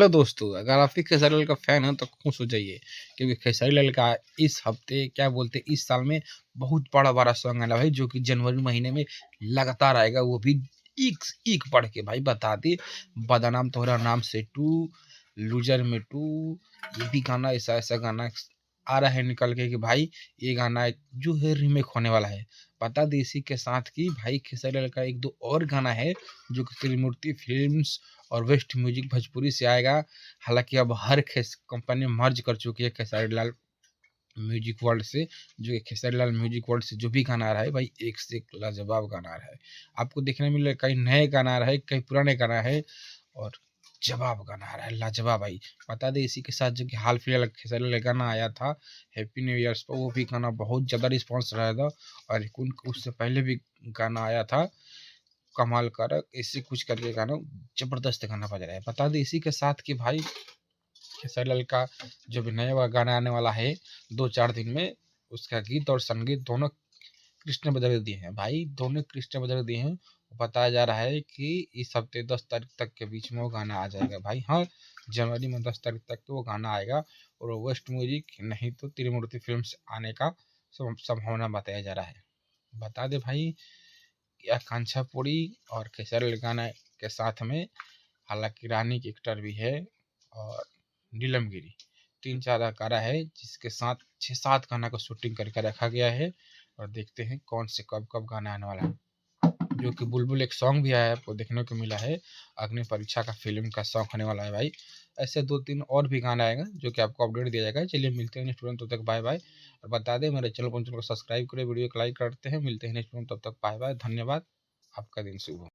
Hello दोस्तों, अगर आप भी खेसारी लाल का फैन हैं तो खुश हो जाइए क्योंकि खेसारी लाल का इस हफ्ते क्या बोलते हैं इस साल में बहुत बड़ा सॉन्ग आना भाई, जो कि जनवरी महीने में लगातार आएगा। वो भी एक एक पढ़ के भाई बता दे। बदनाम तोहरा नाम से टू, लूजर में टू, ये भी गाना ऐसा ऐसा गाना आ रहा है निकल के कि भाई ये गाना जो है रीमेक होने वाला है। बता दे इसी के साथ कि भाई खेसारी लाल का एक दो और गाना है जो कि त्रिमूर्ति फिल्म्स और वेस्ट म्यूजिक भोजपुरी से आएगा। हालांकि अब हर कंपनी मर्ज कर चुकी है खेसारी लाल म्यूजिक वर्ल्ड से। जो कि खेसारी लाल म्यूजिक वर्ल्ड से जो भी गाना आ रहा है भाई एक से एक लाजवाब गाना आ रहा है। आपको देखने मिल रहा है, कहीं नए गाना आ रहा है, कहीं पुराने गाना है, और जवाब गाना आ रहा है, लाजवाब भाई। बता दें इसी के साथ जो कि हाल फिलहाल खेसारी लाल गाना आया था हैप्पी न्यू ईयर्स पर, वो भी गाना बहुत ज़्यादा रिस्पॉन्स रहा था। और उससे पहले भी गाना आया था कमाल कर ऐसे कुछ करके गाना, जबरदस्त गाना बज रहा है। बता दें इसी के साथ कि भाई खेसारी लाल का जो भी नया गाना आने वाला है 2-4 दिन में, उसका गीत और संगीत दोनों कृष्ण बदल दिए हैं भाई, दोनों कृष्ण बदल दिए हैं। बताया जा रहा है कि इस हफ्ते 10 तारीख तक के बीच में वो गाना आ जाएगा भाई। हाँ, जनवरी में 10 तारीख तक तो वो गाना आएगा। और वेस्ट म्यूजिक नहीं तो त्रिमूर्ति फिल्म्स आने का संभावना बताया जा रहा है। बता दे भाई आकांक्षा पूरी और खेसारी लाल गाना के साथ में हालांकि रानी की एक्टर भी है और नीलम गिरी, 3-4 अदाकारा है जिसके साथ 6-7 गाना का शूटिंग करके रखा गया है। और देखते हैं कौन से कब कब गाना आने वाला है। जो कि बुलबुल एक सॉन्ग भी आया है, आपको देखने को मिला है। अग्नि परीक्षा का फिल्म का सॉन्ग होने वाला है भाई। ऐसे 2-3 और भी गाना आएगा जो कि आपको अपडेट दिया जाएगा। चलिए मिलते हैं नेक्स्ट वीडियो में, तब तक बाय बाय। और बता दें मेरे चैनल को सब्सक्राइब करें, वीडियो को लाइक करते हैं। मिलते हैं नेक्स्ट वीडियो में, तब तक बाय बाय, धन्यवाद। आपका दिन शुभ हो।